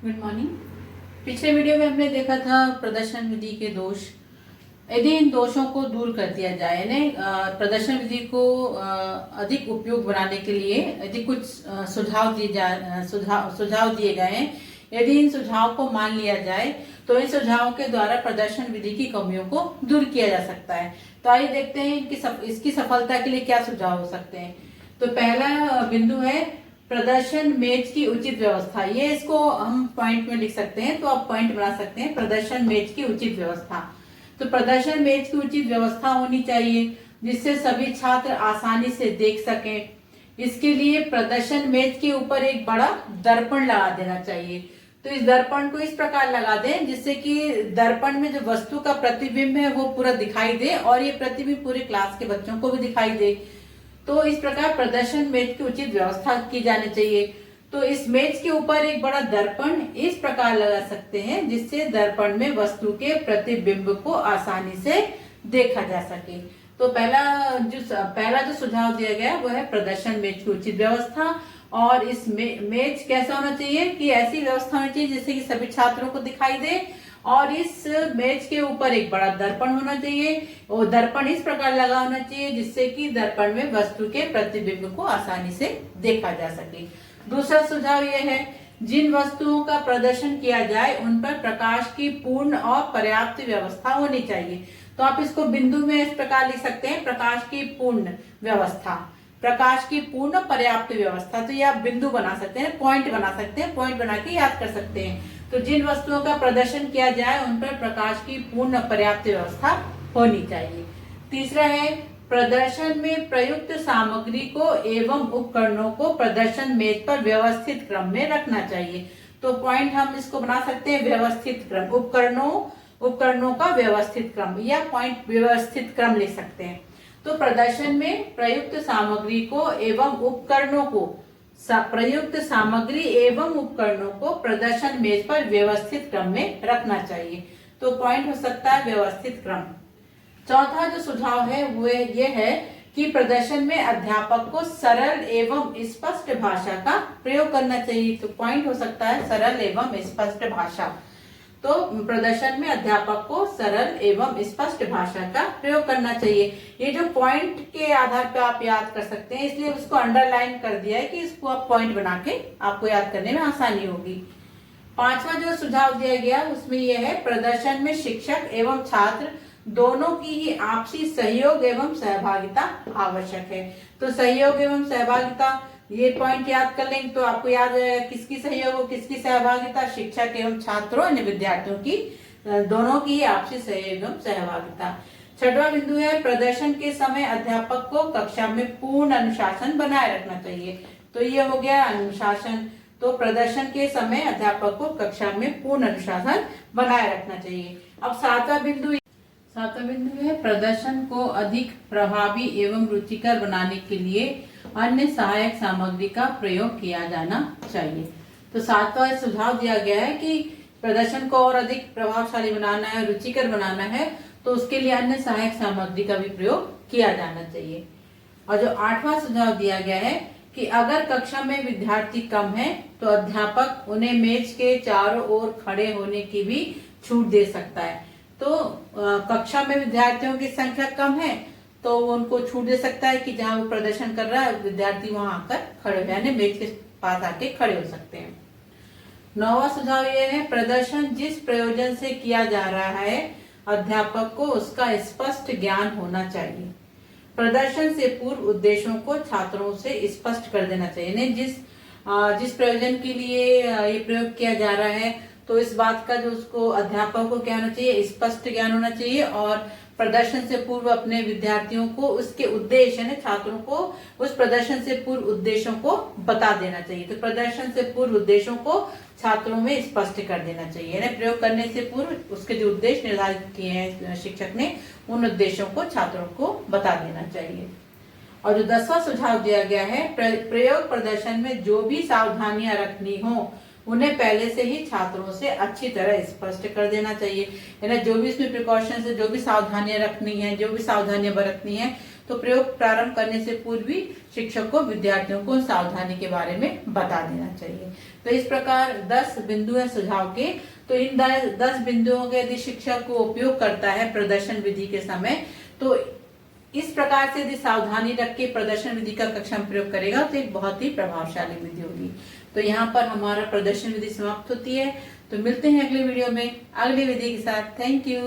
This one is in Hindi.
Good morning. पिछले वीडियो में हमने देखा था प्रदर्शन विधि के दोष। यदि इन दोषों को दूर कर दिया जाए, यानी प्रदर्शन विधि को अधिक उपयोग बनाने के लिए यदि कुछ सुझाव दिए गए हैं, यदि इन सुझाव को मान लिया जाए तो इन सुझावों के द्वारा प्रदर्शन विधि की कमियों को दूर किया जा सकता है। तो आइए देखते हैं कि इसकी सफलता के लिए क्या सुझाव हो सकते हैं। तो पहला बिंदु है प्रदर्शन मेज की उचित व्यवस्था। ये इसको हम पॉइंट में लिख सकते हैं, तो आप पॉइंट बना सकते हैं, प्रदर्शन मेज की उचित व्यवस्था। तो प्रदर्शन मेज की उचित व्यवस्था होनी चाहिए जिससे सभी छात्र आसानी से देख सकें। इसके लिए प्रदर्शन मेज के ऊपर एक बड़ा दर्पण लगा देना चाहिए। तो इस दर्पण को इस प्रकार लगा दें जिससे कि दर्पण में जो वस्तु का प्रतिबिंब है वो पूरा दिखाई दे और ये प्रतिबिंब पूरे क्लास के बच्चों को भी दिखाई दे। तो इस प्रकार प्रदर्शन मेज की उचित व्यवस्था की जानी चाहिए। तो इस मेज के ऊपर एक बड़ा दर्पण इस प्रकार लगा सकते हैं जिससे दर्पण में वस्तु के प्रतिबिंब को आसानी से देखा जा सके। तो पहला जो सुझाव दिया गया वो है प्रदर्शन मेज की उचित व्यवस्था। और इस मेज कैसा होना चाहिए कि ऐसी व्यवस्था होनी चाहिए जिससे कि सभी छात्रों को दिखाई दे। और इस मेज के ऊपर एक बड़ा दर्पण होना चाहिए और दर्पण इस प्रकार लगा होना चाहिए जिससे कि दर्पण में वस्तु के प्रतिबिंब को आसानी से देखा जा सके। दूसरा सुझाव यह है जिन वस्तुओं का प्रदर्शन किया जाए उन पर प्रकाश की पूर्ण और पर्याप्त व्यवस्था होनी चाहिए। तो आप इसको बिंदु में इस प्रकार लिख सकते हैं, प्रकाश की पूर्ण व्यवस्था, प्रकाश की पूर्ण पर्याप्त व्यवस्था। तो ये आप बिंदु बना सकते हैं, पॉइंट बना सकते हैं, पॉइंट बना के याद कर सकते हैं। तो जिन वस्तुओं का प्रदर्शन किया जाए उन पर प्रकाश की पूर्ण पर्याप्त व्यवस्था होनी चाहिए। तीसरा है प्रदर्शन में प्रयुक्त सामग्री को एवं उपकरणों को प्रदर्शन मेज पर व्यवस्थित क्रम में रखना चाहिए। तो पॉइंट हम इसको बना सकते हैं व्यवस्थित क्रम, उपकरणों का व्यवस्थित क्रम, या पॉइंट व्यवस्थित क्रम लिख सकते हैं। तो प्रदर्शन में प्रयुक्त सामग्री को एवं उपकरणों को प्रदर्शन मेज पर व्यवस्थित क्रम में रखना चाहिए। तो पॉइंट हो सकता है व्यवस्थित क्रम। चौथा जो सुझाव है वो ये है कि प्रदर्शन में अध्यापक को सरल एवं स्पष्ट भाषा का प्रयोग करना चाहिए। तो पॉइंट हो सकता है सरल एवं स्पष्ट भाषा। तो प्रदर्शन में अध्यापक को सरल एवं स्पष्ट भाषा का प्रयोग करना चाहिए। ये जो पॉइंट के आधार पे आप याद कर सकते हैं, इसलिए उसको अंडरलाइन कर दिया है कि इसको आप पॉइंट बना के आपको याद करने में आसानी होगी। पांचवा जो सुझाव दिया गया उसमें यह है प्रदर्शन में शिक्षक एवं छात्र दोनों की ही आपसी सहयोग एवं सहभागिता आवश्यक है। तो सहयोग एवं सहभागिता ये पॉइंट याद कर लेंगे तो आपको याद रहेगा किसकी सहयोग और किसकी सहभागिता, शिक्षक एवं छात्रों यानी विद्यार्थियों की दोनों की आपसी सहयोग एवं सहभागिता। छठवां बिंदु है प्रदर्शन के समय अध्यापक को कक्षा में पूर्ण अनुशासन बनाए रखना चाहिए। तो ये हो गया अनुशासन। तो प्रदर्शन के समय अध्यापक को कक्षा में पूर्ण अनुशासन बनाए रखना चाहिए। अब सातवां बिंदु है प्रदर्शन को अधिक प्रभावी एवं रुचिकर बनाने के लिए अन्य सहायक सामग्री का प्रयोग किया जाना चाहिए। तो सातवां सुझाव दिया गया है कि प्रदर्शन को और अधिक प्रभावशाली बनाना है, रुचिकर बनाना है, तो उसके लिए अन्य सहायक सामग्री का भी प्रयोग किया जाना चाहिए। और जो आठवां सुझाव दिया गया है कि अगर कक्षा में विद्यार्थी कम है तो अध्यापक उन्हें मेज के चारों ओर खड़े होने की भी छूट दे सकता है। तो कक्षा में विद्यार्थियों की संख्या कम है तो उनको छूट दे सकता है कि जहां वो प्रदर्शन कर रहा है विद्यार्थी वहां आकर खड़े हो, यानी मेज के पास आके खड़े हो सकते हैं। नौवां सुझाव यह है प्रदर्शन जिस प्रयोजन से किया जा रहा है अध्यापक को उसका स्पष्ट ज्ञान होना चाहिए। प्रदर्शन से पूर्व उद्देश्यों को छात्रों से स्पष्ट कर देना चाहिए। जिस प्रयोजन के लिए ये प्रयोग किया जा रहा है तो इस बात का जो उसको अध्यापक को क्या होना चाहिए, स्पष्ट ज्ञान होना चाहिए। और प्रदर्शन से पूर्व अपने विद्यार्थियों को उसके उद्देश्य यानी छात्रों को उस प्रदर्शन से पूर्व उद्देश्यों को बता देना चाहिए। तो प्रदर्शन से पूर्व उद्देश्यों को छात्रों में स्पष्ट कर देना चाहिए, यानी प्रयोग करने से पूर्व उसके जो उद्देश्य निर्धारित किए हैं शिक्षक ने उन उद्देश्यों को छात्रों को बता देना चाहिए। और जो 10वां सुझाव दिया गया है प्रयोग प्रदर्शन में जो भी सावधानियां रखनी हो उन्हें पहले से ही छात्रों से अच्छी तरह स्पष्ट कर देना चाहिए। यानी जो भी इसमें प्रिकॉशंस है, जो भी सावधानियां रखनी है, जो भी सावधानियां बरतनी है, तो प्रयोग प्रारंभ करने से पूर्व भी शिक्षक को विद्यार्थियों को सावधानी के बारे में बता देना चाहिए। तो इस प्रकार 10 बिंदु है सुझाव के। तो इन 10 बिंदुओं के यदि शिक्षक को उपयोग करता है प्रदर्शन विधि के समय, तो इस प्रकार से यदि सावधानी रख के प्रदर्शन विधि का कक्षा में प्रयोग करेगा तो एक बहुत ही प्रभावशाली विधि होगी। तो यहाँ पर हमारा प्रदर्शन विधि समाप्त होती है। तो मिलते हैं अगले वीडियो में अगली विधि के साथ। Thank you.